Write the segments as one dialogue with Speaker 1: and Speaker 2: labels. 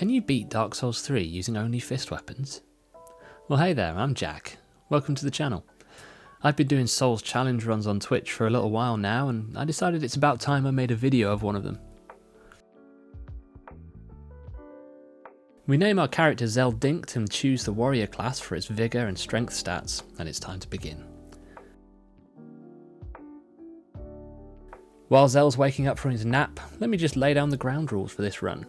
Speaker 1: Can you beat Dark Souls 3 using only fist weapons? Well hey there, I'm Jack. Welcome to the channel. I've been doing Souls challenge runs on Twitch for a little while now, and I decided it's about time I made a video of one of them. We name our character Zeldinkt and choose the warrior class for its vigour and strength stats, and it's time to begin. While Zel's waking up from his nap, let me just lay down the ground rules for this run.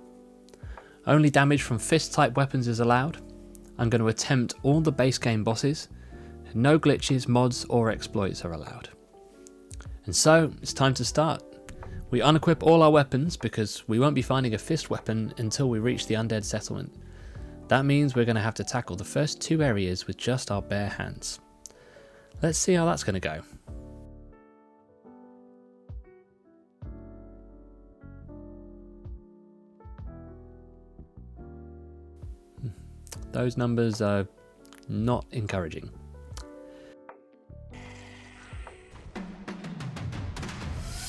Speaker 1: Only damage from fist type weapons is allowed. I'm going to attempt all the base game bosses. No glitches, mods or exploits are allowed. And so, it's time to start. We unequip all our weapons because we won't be finding a fist weapon until we reach the undead settlement. That means we're going to have to tackle the first two areas with just our bare hands. Let's see how that's going to go. Those numbers are not encouraging.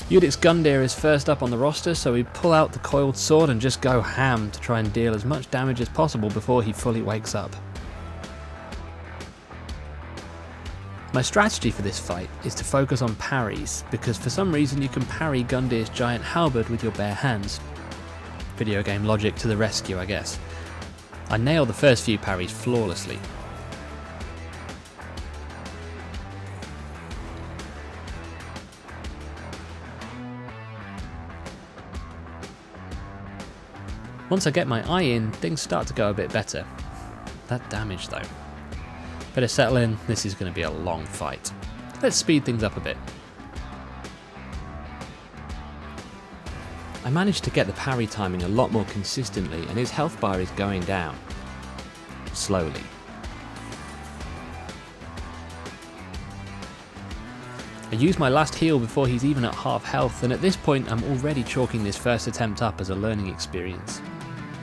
Speaker 1: Iudex Gundyr is first up on the roster, so we pull out the coiled sword and just go ham to try and deal as much damage as possible before he fully wakes up. My strategy for this fight is to focus on parries, because for some reason you can parry Gundyr's giant halberd with your bare hands. Video game logic to the rescue, I guess. I nailed the first few parries flawlessly. Once I get my eye in, things start to go a bit better. That damage though. Better settle in, this is going to be a long fight. Let's speed things up a bit. I managed to get the parry timing a lot more consistently, and his health bar is going down. Slowly. I use my last heal before he's even at half health, and at this point I'm already chalking this first attempt up as a learning experience.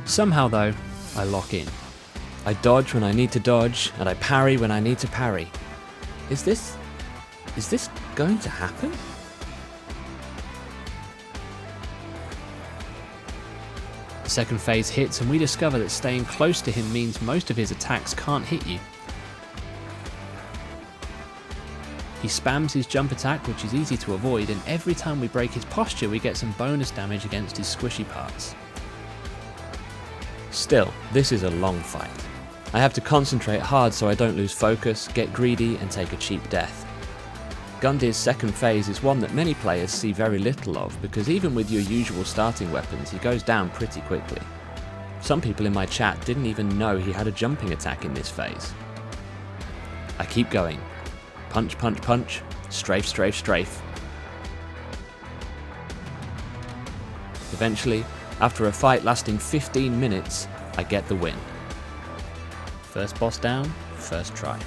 Speaker 1: Somehow though, I lock in. I dodge when I need to dodge, and I parry when I need to parry. Is this going to happen? The second phase hits and we discover that staying close to him means most of his attacks can't hit you. He spams his jump attack, which is easy to avoid, and every time we break his posture we get some bonus damage against his squishy parts. Still, this is a long fight. I have to concentrate hard so I don't lose focus, get greedy and take a cheap death. Gundyr's second phase is one that many players see very little of, because even with your usual starting weapons he goes down pretty quickly. Some people in my chat didn't even know he had a jumping attack in this phase. I keep going. Punch, punch, punch. Strafe, strafe, strafe. Eventually, after a fight lasting 15 minutes, I get the win. First boss down, first try.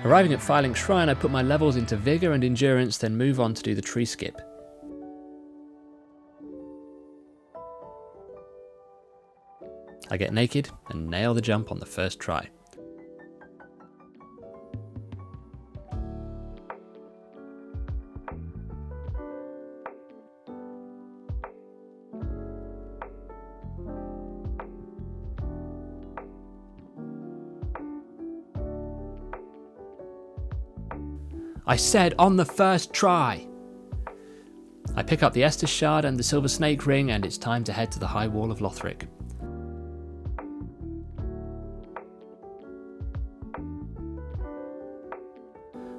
Speaker 1: Arriving at Firelink Shrine, I put my levels into Vigour and Endurance, then move on to do the tree skip. I get naked and nail the jump on the first try. I said on the first try! I pick up the Estus Shard and the Silver Snake Ring, and it's time to head to the High Wall of Lothric.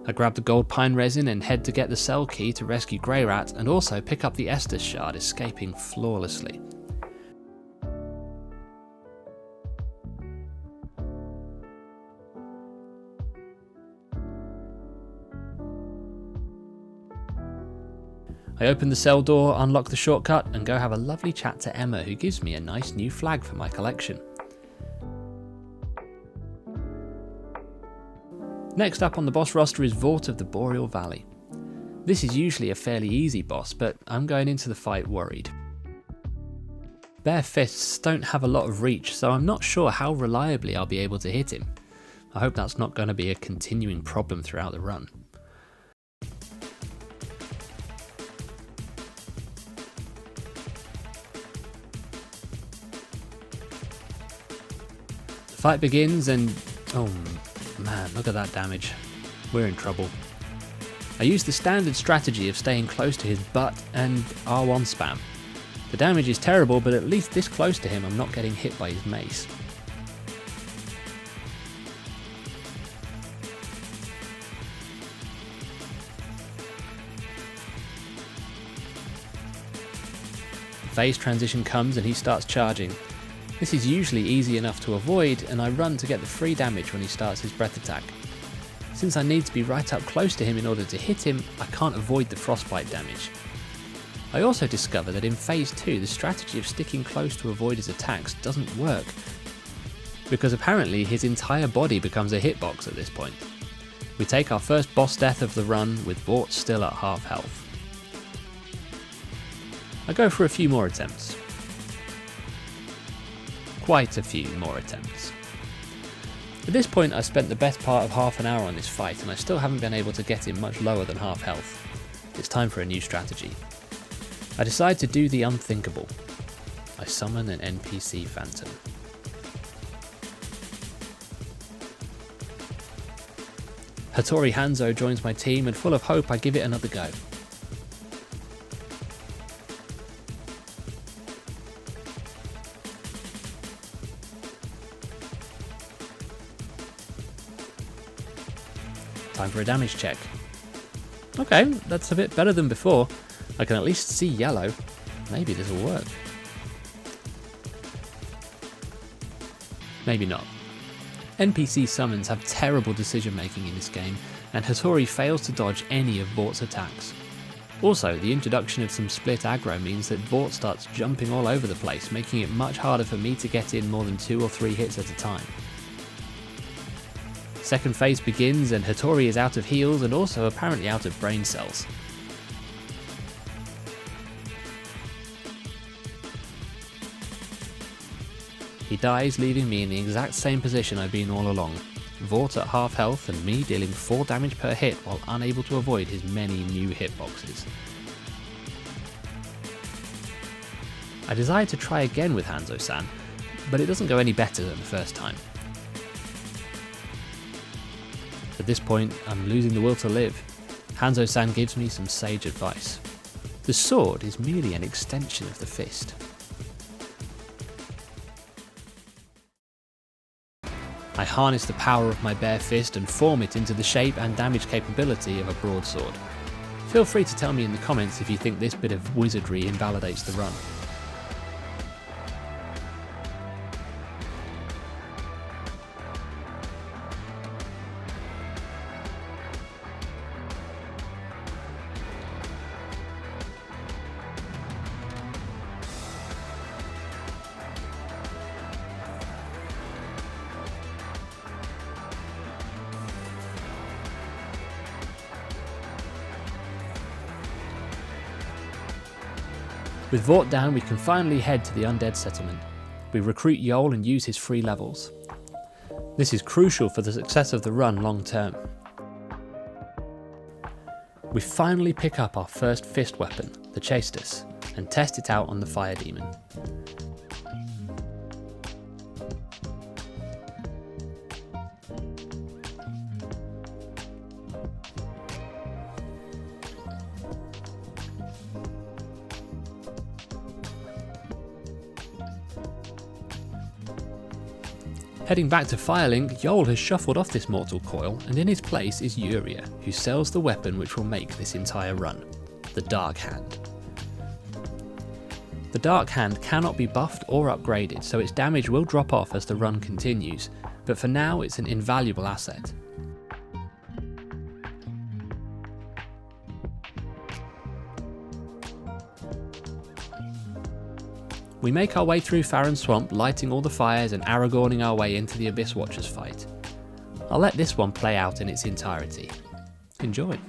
Speaker 1: I grab the gold pine resin and head to get the cell key to rescue Greyrat, and also pick up the Estus Shard, escaping flawlessly. I open the cell door, unlock the shortcut, and go have a lovely chat to Emma, who gives me a nice new flag for my collection. Next up on the boss roster is Vordt of the Boreal Valley. This is usually a fairly easy boss, but I'm going into the fight worried. Bare fists don't have a lot of reach, so I'm not sure how reliably I'll be able to hit him. I hope that's not going to be a continuing problem throughout the run. The fight begins and... oh man, look at that damage. We're in trouble. I use the standard strategy of staying close to his butt and R1 spam. The damage is terrible, but at least this close to him I'm not getting hit by his mace. The phase transition comes and he starts charging. This is usually easy enough to avoid, and I run to get the free damage when he starts his breath attack. Since I need to be right up close to him in order to hit him, I can't avoid the frostbite damage. I also discover that in phase 2 the strategy of sticking close to avoid his attacks doesn't work, because apparently his entire body becomes a hitbox at this point. We take our first boss death of the run with Vordt still at half health. I go for a few more attempts. Quite a few more attempts. At this point I spent the best part of half an hour on this fight and I still haven't been able to get him much lower than half health. It's time for a new strategy. I decide to do the unthinkable. I summon an NPC phantom. Hattori Hanzo joins my team and full of hope I give it another go. Time for a damage check. Okay, that's a bit better than before. I can at least see yellow. Maybe this will work. Maybe not. NPC summons have terrible decision making in this game, and Hattori fails to dodge any of Vordt's attacks. Also, the introduction of some split aggro means that Vordt starts jumping all over the place, making it much harder for me to get in more than 2 or 3 hits at a time. Second phase begins and Hattori is out of heals and also apparently out of brain cells. He dies, leaving me in the exact same position I've been all along. Vordt at half health and me dealing 4 damage per hit while unable to avoid his many new hitboxes. I decide to try again with Hanzo-san, but it doesn't go any better than the first time. At this point, I'm losing the will to live. Hanzo-san gives me some sage advice. The sword is merely an extension of the fist. I harness the power of my bare fist and form it into the shape and damage capability of a broadsword. Feel free to tell me in the comments if you think this bit of wizardry invalidates the run. With Vordt down, we can finally head to the undead settlement. We recruit Yhorm and use his free levels. This is crucial for the success of the run long term. We finally pick up our first fist weapon, the Chastus, and test it out on the fire demon. Heading back to Firelink, Yhorm has shuffled off this mortal coil, and in his place is Yuria, who sells the weapon which will make this entire run, the Dark Hand. The Dark Hand cannot be buffed or upgraded, so its damage will drop off as the run continues, but for now it's an invaluable asset. We make our way through Farron Swamp, lighting all the fires and Aragorning our way into the Abyss Watchers fight. I'll let this one play out in its entirety. Enjoy.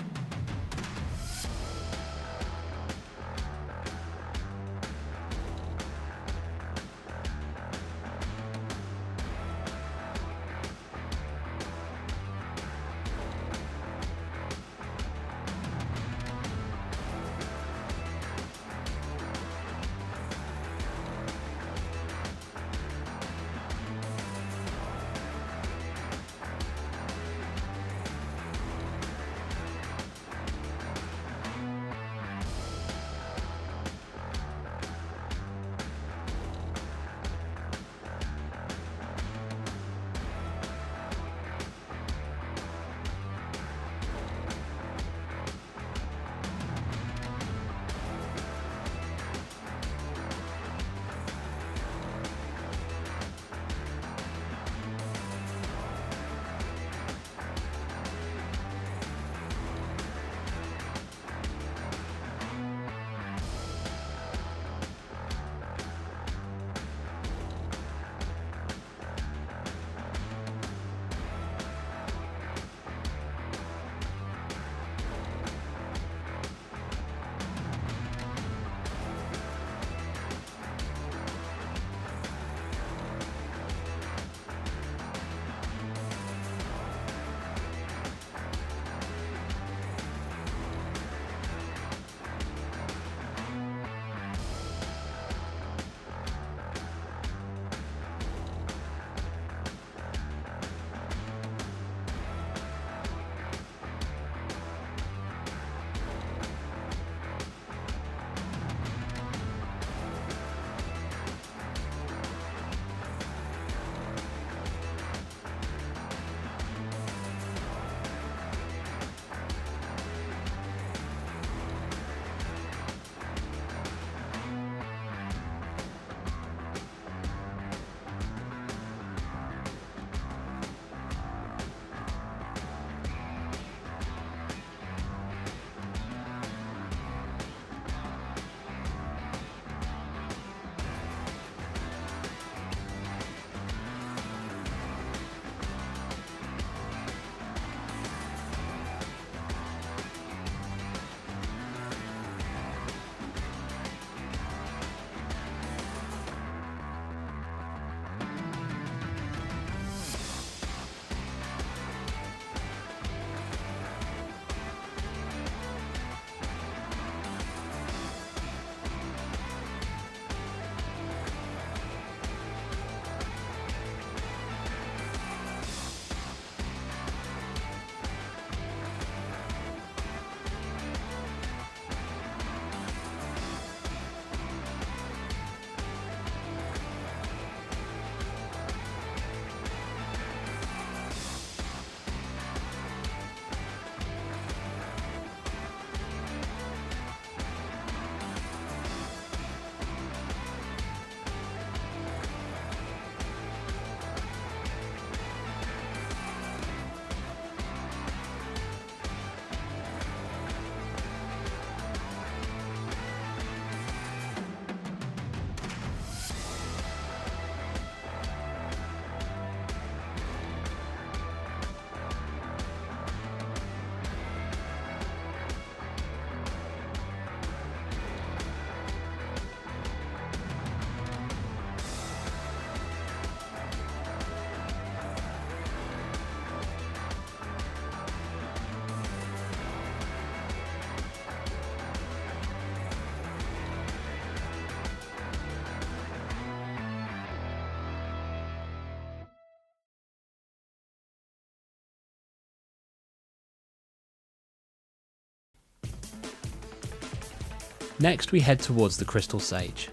Speaker 1: Next we head towards the Crystal Sage.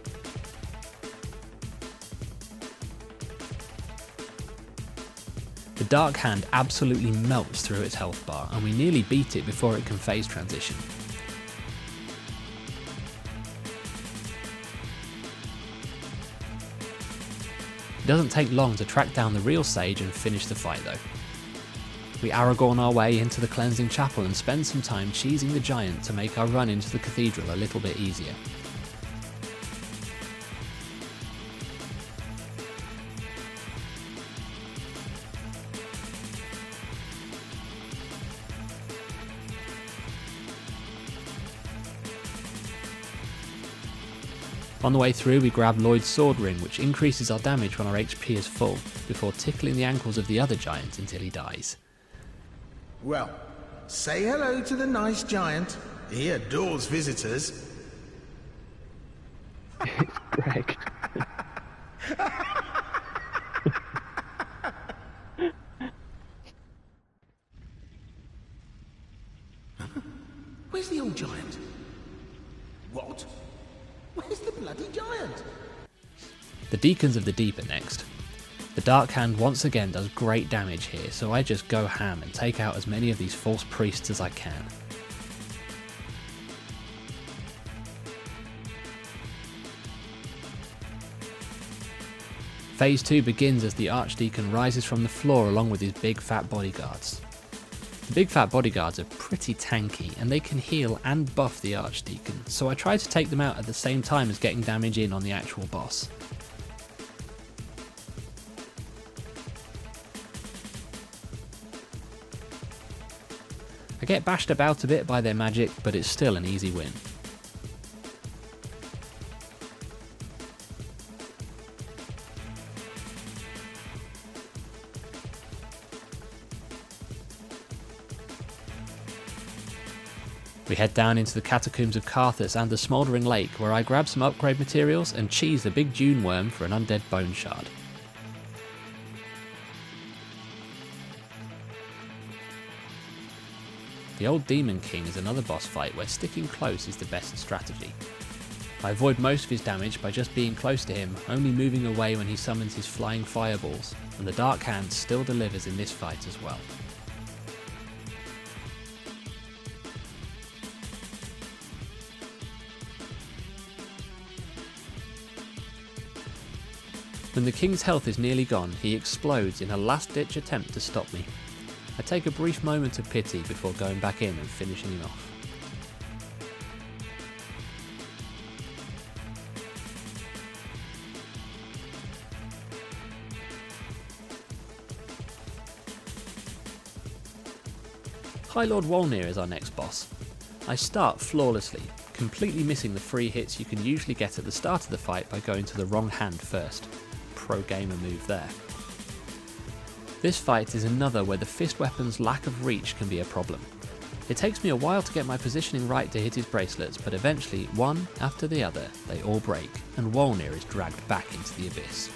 Speaker 1: The Dark Hand absolutely melts through its health bar, and we nearly beat it before it can phase transition. It doesn't take long to track down the real Sage and finish the fight though. We Aragorn our way into the Cleansing Chapel and spend some time cheesing the Giant to make our run into the Cathedral a little bit easier. On the way through we grab Lloyd's Sword Ring, which increases our damage when our HP is full, before tickling the ankles of the other giant until he dies.
Speaker 2: Well, say hello to the nice giant. He adores visitors.
Speaker 3: Greg.
Speaker 2: Where's the old giant? What? Where's the bloody giant?
Speaker 1: The Deacons of the Deep are next. The Dark Hand once again does great damage here, so I just go ham and take out as many of these false priests as I can. Phase 2 begins as the Archdeacon rises from the floor along with his big fat bodyguards. The big fat bodyguards are pretty tanky and they can heal and buff the Archdeacon, so I try to take them out at the same time as getting damage in on the actual boss. I get bashed about a bit by their magic, but it's still an easy win. We head down into the Catacombs of Karthus and the Smouldering Lake, where I grab some upgrade materials and cheese the big Dune Worm for an undead bone shard. The Old Demon King is another boss fight where sticking close is the best strategy. I avoid most of his damage by just being close to him, only moving away when he summons his flying fireballs, and the Dark Hand still delivers in this fight as well. When the king's health is nearly gone, he explodes in a last-ditch attempt to stop me. I take a brief moment of pity before going back in and finishing him off. High Lord Wolnir is our next boss. I start flawlessly, completely missing the free hits you can usually get at the start of the fight by going to the wrong hand first. Pro gamer move there. This fight is another where the fist weapon's lack of reach can be a problem. It takes me a while to get my positioning right to hit his bracelets, but eventually, one after the other, they all break, and Wolnir is dragged back into the abyss.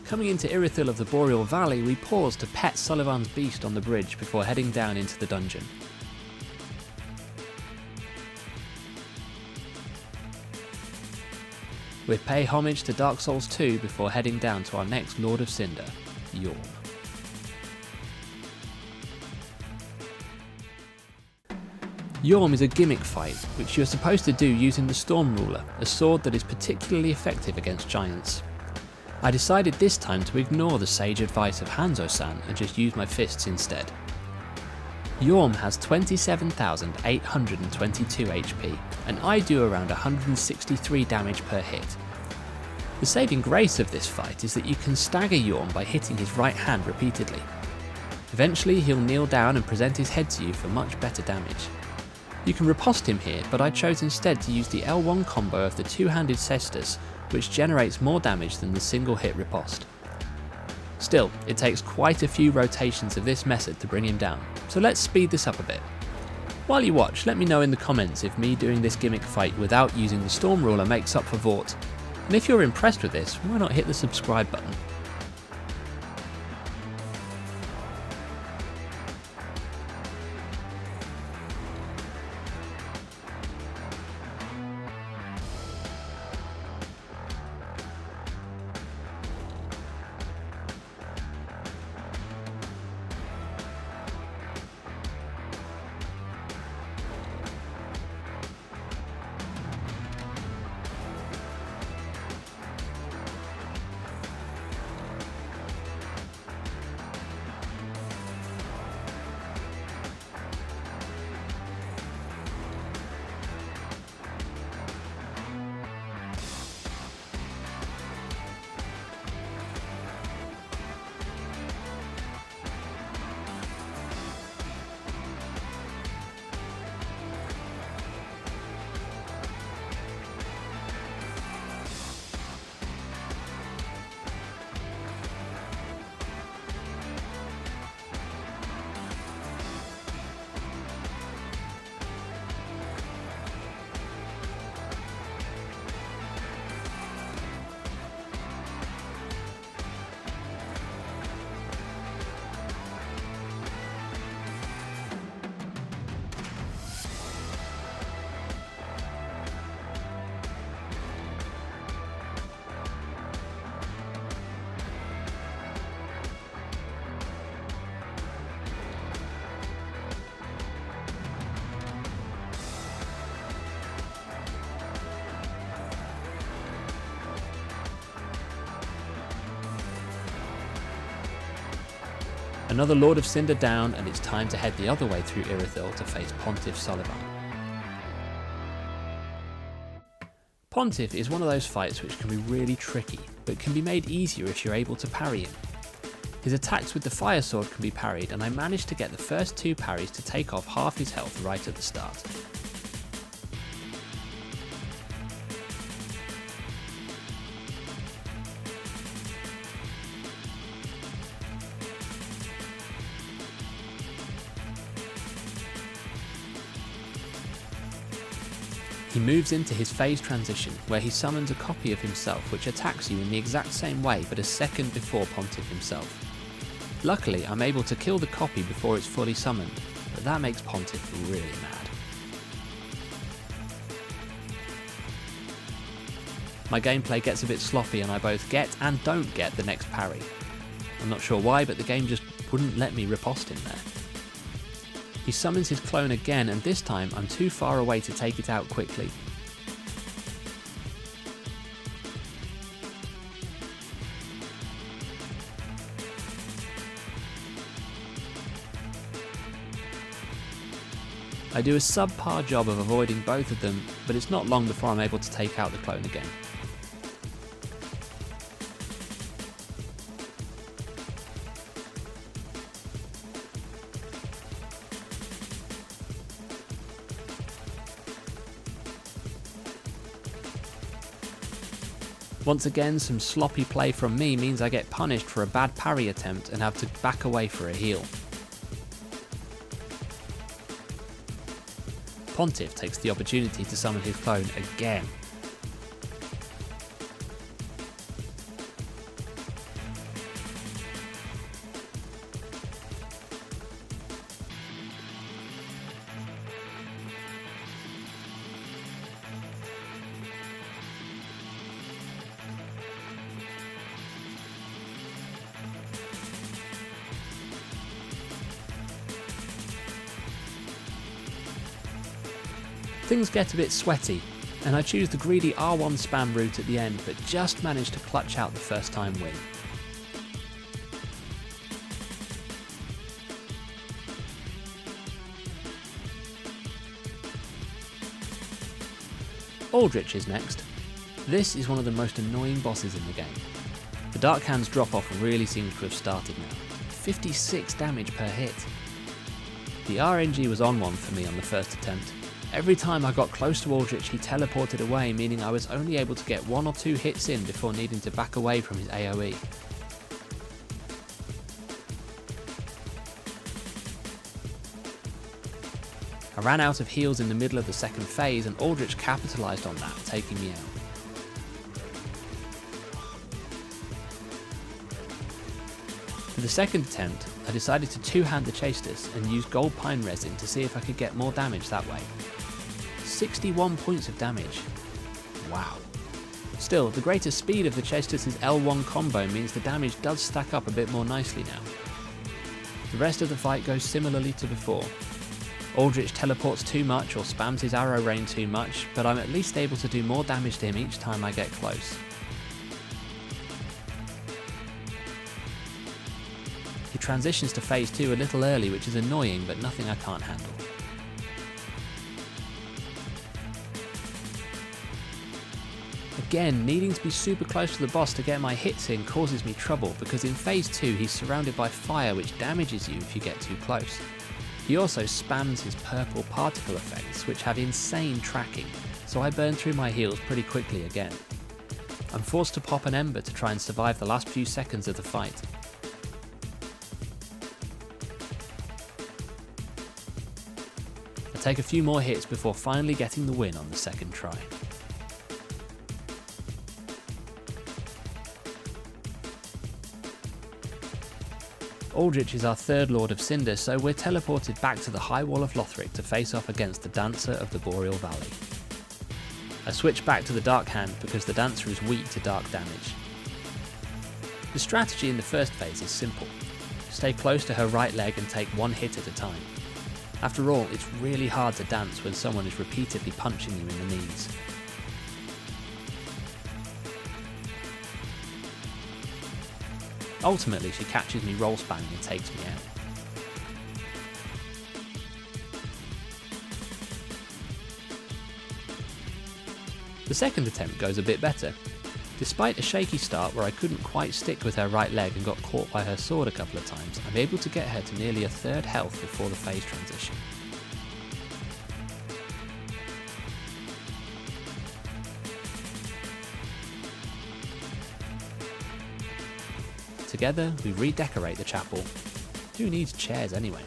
Speaker 1: Coming into Irithyll of the Boreal Valley, we pause to pet Sulyvahn's beast on the bridge before heading down into the dungeon. We pay homage to Dark Souls 2 before heading down to our next Lord of Cinder, Yhorm. Yhorm is a gimmick fight, which you are supposed to do using the Storm Ruler, a sword that is particularly effective against giants. I decided this time to ignore the sage advice of Hanzo-san and just use my fists instead. Yhorm has 27,822 HP, and I do around 163 damage per hit. The saving grace of this fight is that you can stagger Yhorm by hitting his right hand repeatedly. Eventually he'll kneel down and present his head to you for much better damage. You can riposte him here, but I chose instead to use the L1 combo of the two-handed cestus, which generates more damage than the single hit riposte. Still, it takes quite a few rotations of this method to bring him down, so let's speed this up a bit. While you watch, let me know in the comments if me doing this gimmick fight without using the Storm Ruler makes up for Vordt, and if you're impressed with this, why not hit the subscribe button. Another Lord of Cinder down, and it's time to head the other way through Irithyll to face Pontiff Sulyvahn. Pontiff is one of those fights which can be really tricky, but can be made easier if you're able to parry him. His attacks with the fire sword can be parried, and I managed to get the first 2 parries to take off half his health right at the start. He moves into his phase transition, where he summons a copy of himself which attacks you in the exact same way but a second before Pontiff himself. Luckily, I'm able to kill the copy before it's fully summoned, but that makes Pontiff really mad. My gameplay gets a bit sloppy and I both get and don't get the next parry. I'm not sure why, but the game just wouldn't let me riposte him there. He summons his clone again, and this time I'm too far away to take it out quickly. I do a subpar job of avoiding both of them, but it's not long before I'm able to take out the clone again. Once again, some sloppy play from me means I get punished for a bad parry attempt and have to back away for a heal. Pontiff takes the opportunity to summon his clone again. Things get a bit sweaty, and I choose the greedy R1 spam route at the end, but just manage to clutch out the first time win. Aldrich is next. This is one of the most annoying bosses in the game. The Dark Hand's drop-off really seems to have started now. 56 damage per hit. The RNG was on one for me on the first attempt. Every time I got close to Aldrich, he teleported away, meaning I was only able to get 1 or 2 hits in before needing to back away from his AoE. I ran out of heals in the middle of the second phase, and Aldrich capitalised on that, taking me out. For the second attempt, I decided to two-hand the Chastis and use gold pine resin to see if I could get more damage that way. 61 points of damage. Wow. Still, the greater speed of the Chastis' L1 combo means the damage does stack up a bit more nicely now. The rest of the fight goes similarly to before. Aldrich teleports too much or spams his arrow rain too much, but I'm at least able to do more damage to him each time I get close. He transitions to phase 2 a little early, which is annoying, but nothing I can't handle. Again, needing to be super close to the boss to get my hits in causes me trouble, because in phase 2 he's surrounded by fire which damages you if you get too close. He also spams his purple particle effects which have insane tracking, so I burn through my heals pretty quickly again. I'm forced to pop an ember to try and survive the last few seconds of the fight. I take a few more hits before finally getting the win on the second try. Aldrich is our third Lord of Cinder, so we're teleported back to the High Wall of Lothric to face off against the Dancer of the Boreal Valley. I switch back to the Dark Hand because the Dancer is weak to dark damage. The strategy in the first phase is simple. Stay close to her right leg and take one hit at a time. After all, it's really hard to dance when someone is repeatedly punching you in the knees. Ultimately, she catches me roll spamming and takes me out. The second attempt goes a bit better. Despite a shaky start where I couldn't quite stick with her right leg and got caught by her sword a couple of times, I'm able to get her to nearly a third health before the phase transition. Together, we redecorate the chapel. Who needs chairs anyway?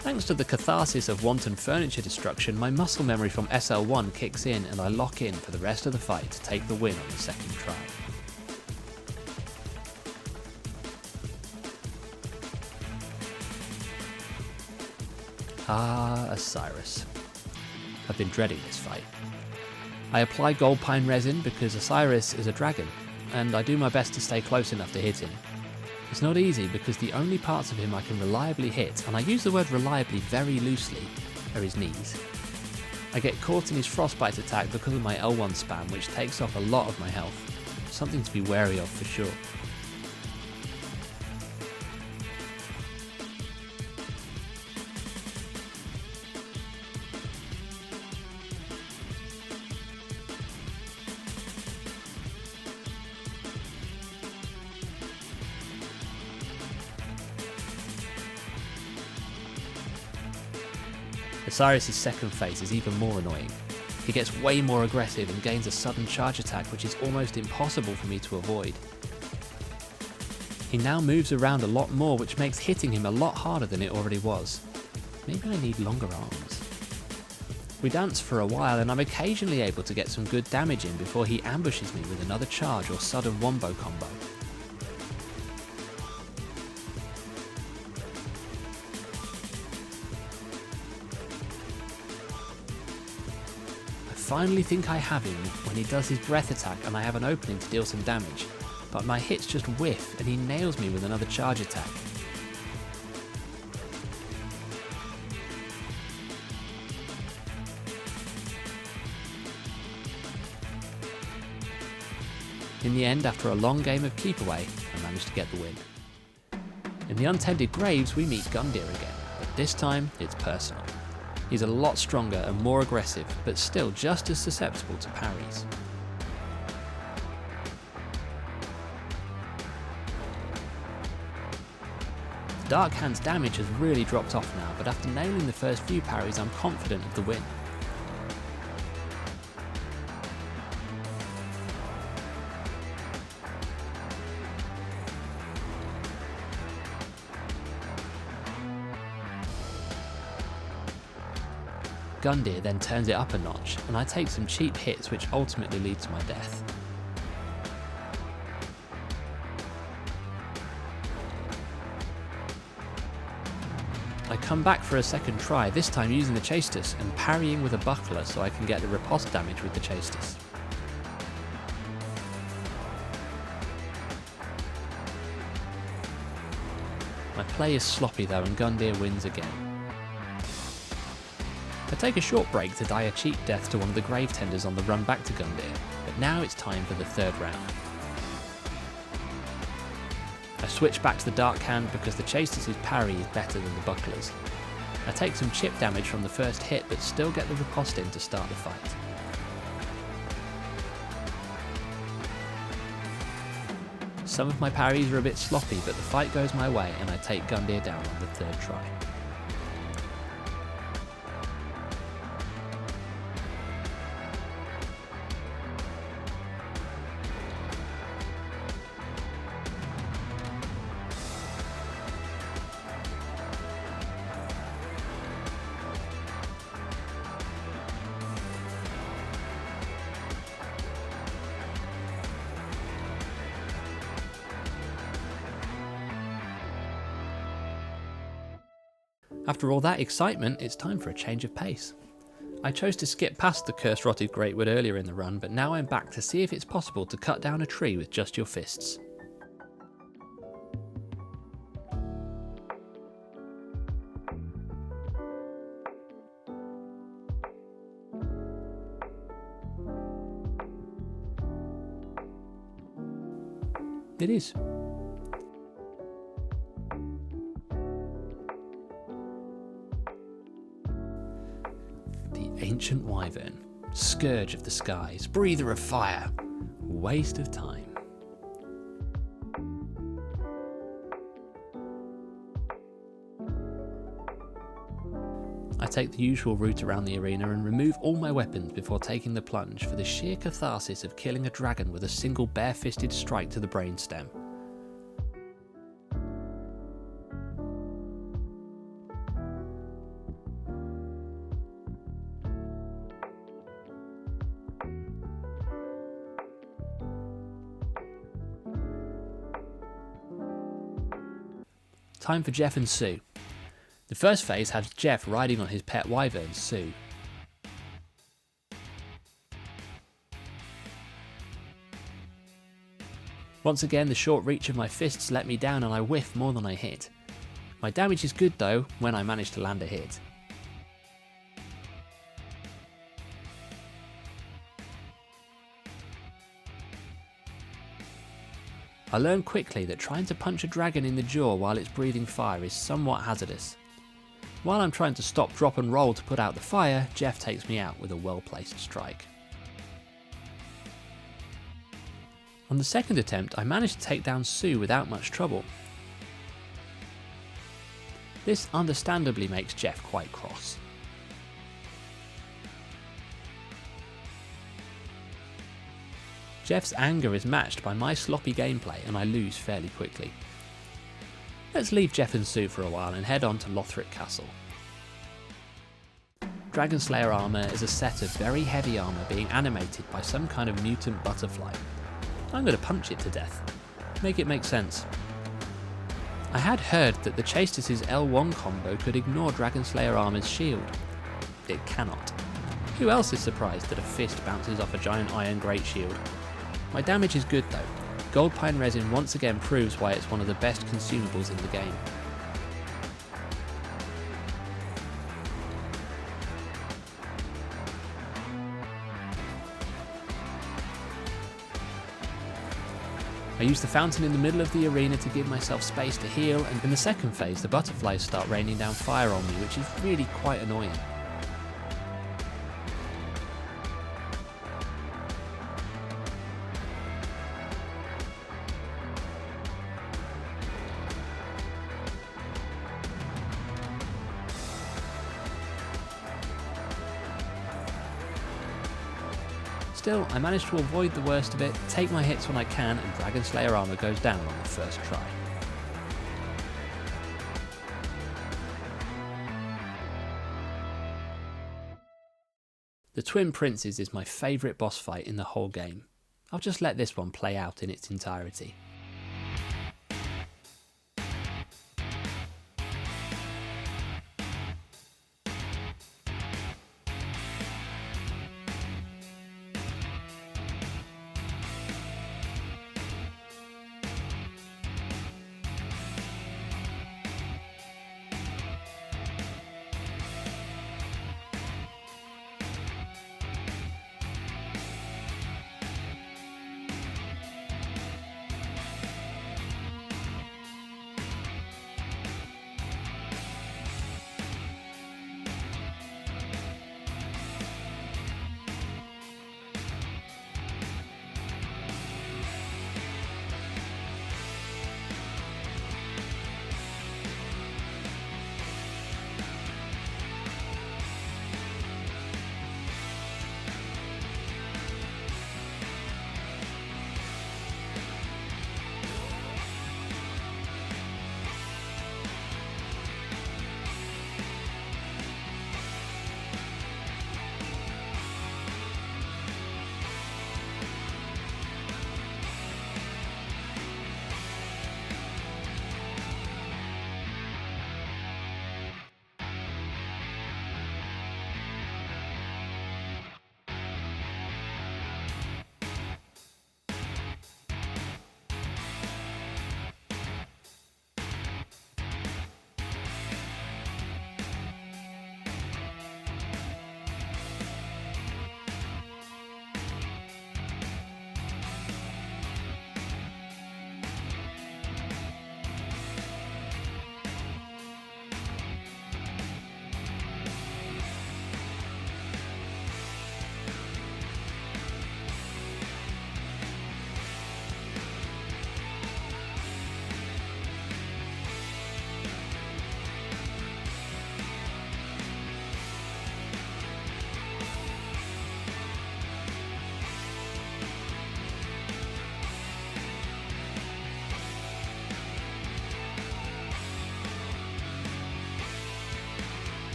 Speaker 1: Thanks to the catharsis of wanton furniture destruction, my muscle memory from SL1 kicks in and I lock in for the rest of the fight to take the win on the second try. Ah, Oceiros. I've been dreading this fight. I apply gold pine resin because Oceiros is a dragon, and I do my best to stay close enough to hit him. It's not easy because the only parts of him I can reliably hit, and I use the word reliably very loosely, are his knees. I get caught in his frostbite attack because of my L1 spam, which takes off a lot of my health. Something to be wary of for sure. Oceiros' second phase is even more annoying. He gets way more aggressive and gains a sudden charge attack which is almost impossible for me to avoid. He now moves around a lot more, which makes hitting him a lot harder than it already was. Maybe I need longer arms. We dance for a while and I'm occasionally able to get some good damage in before he ambushes me with another charge or sudden wombo combo. I finally think I have him when he does his breath attack and I have an opening to deal some damage, but my hits just whiff and he nails me with another charge attack. In the end, after a long game of keep away, I managed to get the win. In the untended graves we meet Gundyr again, but this time it's personal. He's a lot stronger and more aggressive, but still just as susceptible to parries. The Dark Hand's damage has really dropped off now, but after nailing the first few parries I'm confident of the win. Gundyr then turns it up a notch, and I take some cheap hits which ultimately lead to my death. I come back for a second try, this time using the Chastis and parrying with a buckler so I can get the riposte damage with the Chastis. My play is sloppy though and Gundyr wins again. I take a short break to die a cheap death to one of the grave tenders on the run back to Gundyr, but now it's time for the third round. I switch back to the Dark Hand because the Chastis' parry is better than the buckler's. I take some chip damage from the first hit but still get the riposte in to start the fight. Some of my parries are a bit sloppy but the fight goes my way and I take Gundyr down on the third try. After all that excitement, it's time for a change of pace. I chose to skip past the Curse Rotted Greatwood earlier in the run, but now I'm back to see if it's possible to cut down a tree with just your fists. It is. The ancient Wyvern, scourge of the skies, breather of fire, waste of time. I take the usual route around the arena and remove all my weapons before taking the plunge for the sheer catharsis of killing a dragon with a single bare-fisted strike to the brainstem. Time for Jeff and Sue. The first phase has Jeff riding on his pet wyvern, Sue. Once again, the short reach of my fists let me down and I whiff more than I hit. My damage is good though, when I manage to land a hit. I learned quickly that trying to punch a dragon in the jaw while it's breathing fire is somewhat hazardous. While I'm trying to stop, drop and roll to put out the fire, Jeff takes me out with a well-placed strike. On the second attempt, I managed to take down Sue without much trouble. This understandably makes Jeff quite cross. Jeff's anger is matched by my sloppy gameplay and I lose fairly quickly. Let's leave Jeff and Sue for a while and head on to Lothric Castle. Dragonslayer Armour is a set of very heavy armour being animated by some kind of mutant butterfly. I'm going to punch it to death. Make it make sense. I had heard that the Chastis's L1 combo could ignore Dragonslayer Armour's shield. It cannot. Who else is surprised that a fist bounces off a giant iron great shield? My damage is good though. Gold pine resin once again proves why it's one of the best consumables in the game. I use the fountain in the middle of the arena to give myself space to heal, and in the second phase the butterflies start raining down fire on me, which is really quite annoying. Still, I manage to avoid the worst of it, take my hits when I can, and Dragonslayer Armour goes down on the first try. The Twin Princes is my favourite boss fight in the whole game. I'll just let this one play out in its entirety.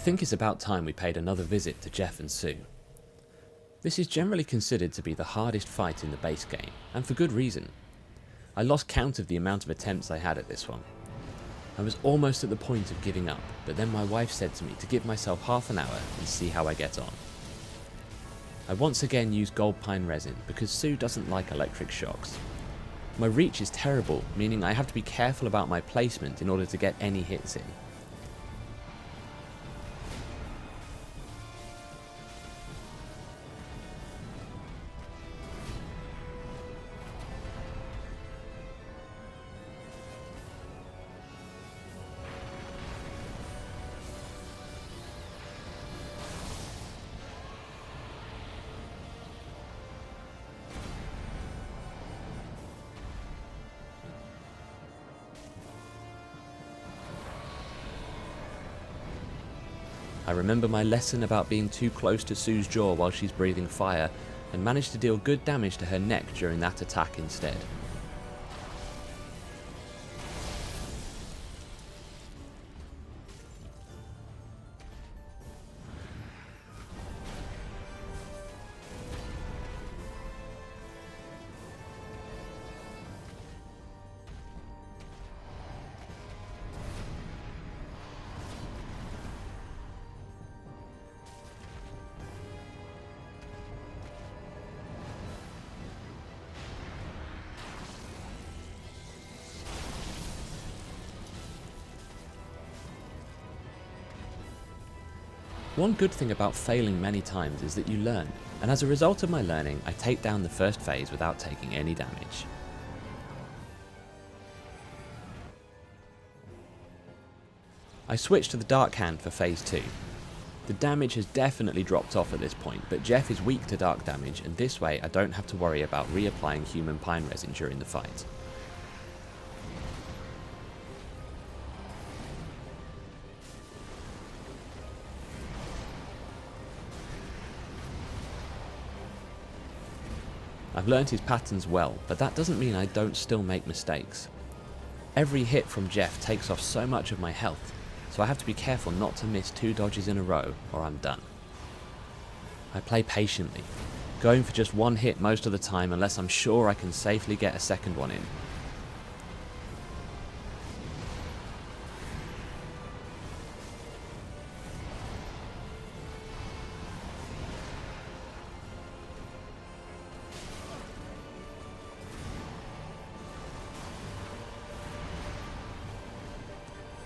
Speaker 1: think it's about time we paid another visit to Jeff and Sue. This is generally considered to be the hardest fight in the base game, and for good reason. I lost count of the amount of attempts I had at this one. I was almost at the point of giving up, but then my wife said to me to give myself half an hour and see how I get on. I once again used gold pine resin because Sue doesn't like electric shocks. My reach is terrible, meaning I have to be careful about my placement in order to get any hits in. I remember my lesson about being too close to Sue's jaw while she's breathing fire, and managed to deal good damage to her neck during that attack instead. One good thing about failing many times is that you learn, and as a result of my learning, I take down the first phase without taking any damage. I switched to the Dark Hand for phase 2. The damage has definitely dropped off at this point, but Jeff is weak to dark damage, and this way I don't have to worry about reapplying human pine resin during the fight. I've learnt his patterns well, but that doesn't mean I don't still make mistakes. Every hit from Jeff takes off so much of my health, so I have to be careful not to miss 2 dodges in a row or I'm done. I play patiently, going for just 1 hit most of the time unless I'm sure I can safely get a second one in.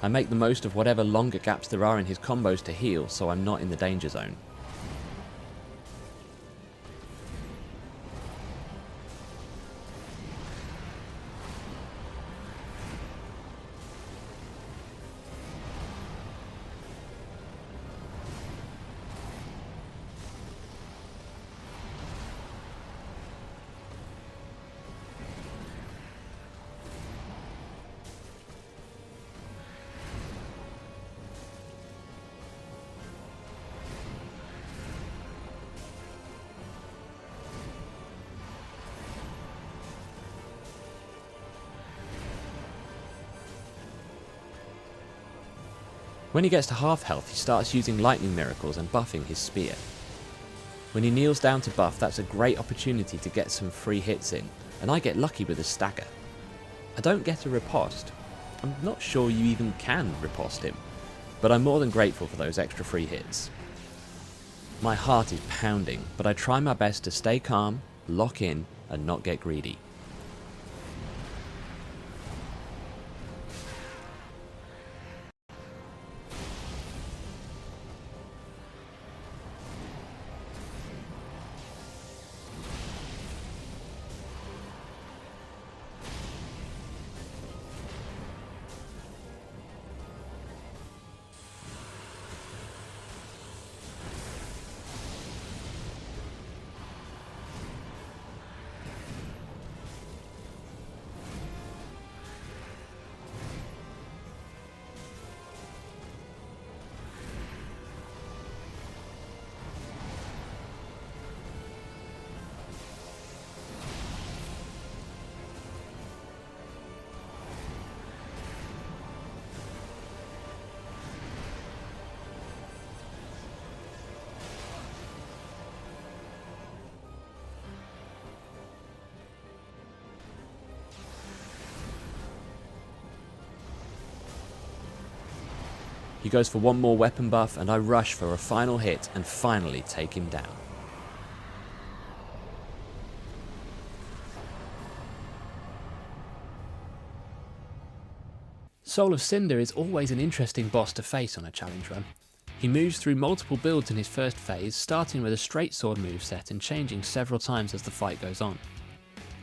Speaker 1: I make the most of whatever longer gaps there are in his combos to heal, so I'm not in the danger zone. When he gets to half health, he starts using lightning miracles and buffing his spear. When he kneels down to buff, that's a great opportunity to get some free hits in, and I get lucky with a stagger. I don't get a riposte. I'm not sure you even can riposte him, but I'm more than grateful for those extra free hits. My heart is pounding, but I try my best to stay calm, lock in, and not get greedy. He goes for one more weapon buff and I rush for a final hit and finally take him down. Soul of Cinder is always an interesting boss to face on a challenge run. He moves through multiple builds in his first phase, starting with a straight sword moveset and changing several times as the fight goes on.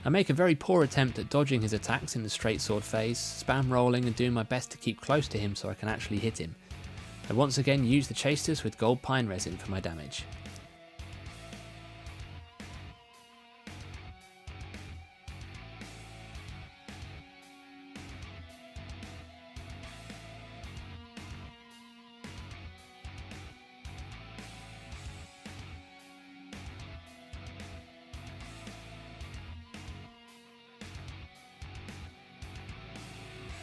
Speaker 1: I make a very poor attempt at dodging his attacks in the straight sword phase, spam rolling and doing my best to keep close to him so I can actually hit him. I once again use the chasters with gold pine resin for my damage.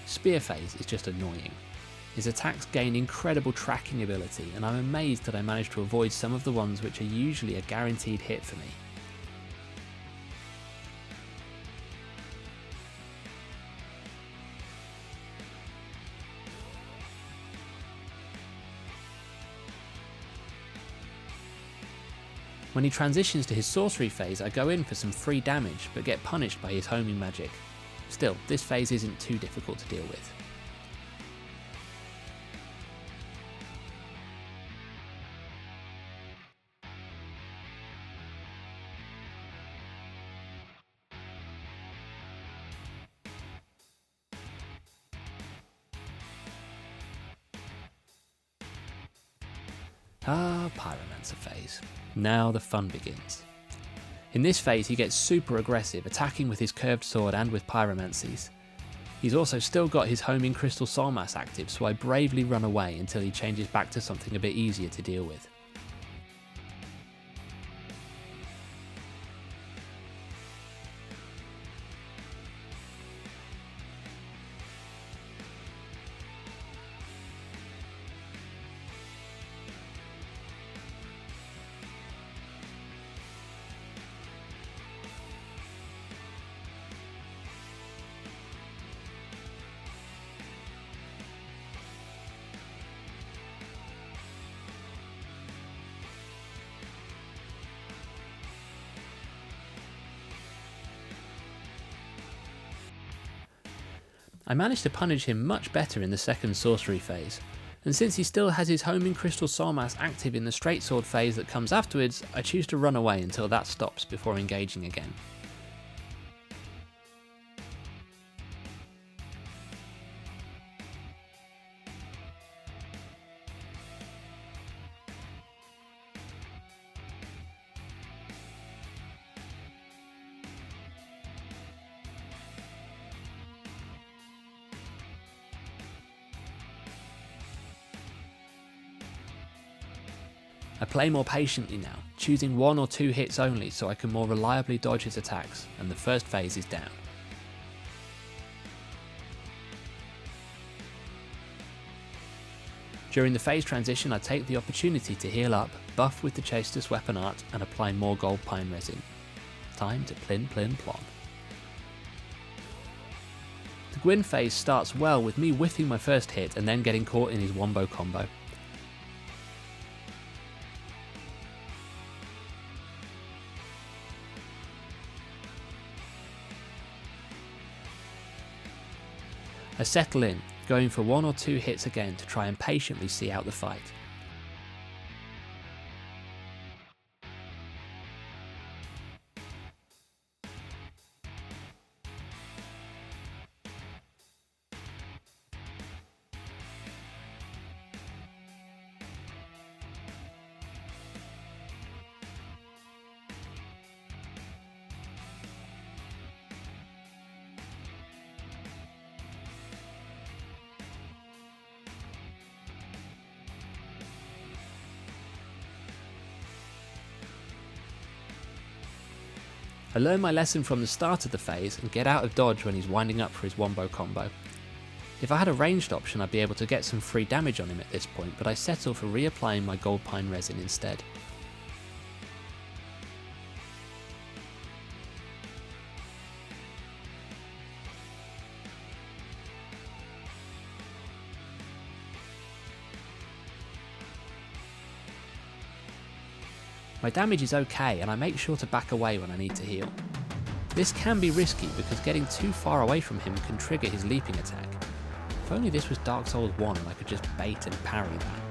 Speaker 1: Spear phase is just annoying. His attacks gain incredible tracking ability and I'm amazed that I managed to avoid some of the ones which are usually a guaranteed hit for me. When he transitions to his sorcery phase, I go in for some free damage but get punished by his homing magic. Still, this phase isn't too difficult to deal with. Pyromancer phase. Now the fun begins. In this phase he gets super aggressive, attacking with his curved sword and with pyromancies. He's also still got his homing crystal soul mass active, so I bravely run away until he changes back to something a bit easier to deal with. I managed to punish him much better in the second sorcery phase, and since he still has his homing crystal soul mass active in the straight sword phase that comes afterwards, I choose to run away until that stops before engaging again. I play more patiently now, choosing 1 or 2 hits only so I can more reliably dodge his attacks, and the first phase is down. During the phase transition I take the opportunity to heal up, buff with the Chaster's weapon art and apply more gold pine resin. Time to plin plon. The Gwyn phase starts well with me whiffing my first hit and then getting caught in his wombo combo. I settle in, going for 1 or 2 hits again to try and patiently see out the fight. I learn my lesson from the start of the phase and get out of dodge when he's winding up for his wombo combo. If I had a ranged option I'd be able to get some free damage on him at this point, but I settle for reapplying my gold pine resin instead. My damage is okay and I make sure to back away when I need to heal. This can be risky because getting too far away from him can trigger his leaping attack. If only this was Dark Souls 1 and I could just bait and parry that.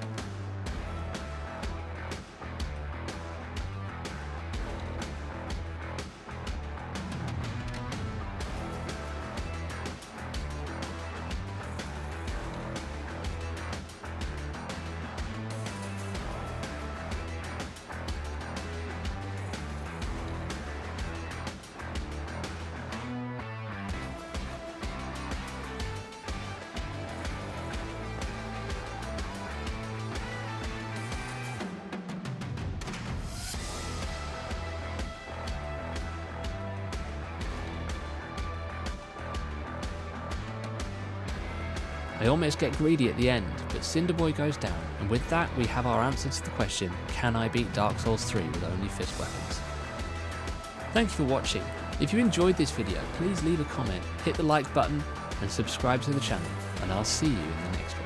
Speaker 1: I almost get greedy at the end, but Cinder Boy goes down, and with that we have our answer to the question, can I beat Dark Souls 3 with only fist weapons? Thank you for watching. If you enjoyed this video, please leave a comment, hit the like button and subscribe to the channel, and I'll see you in the next one.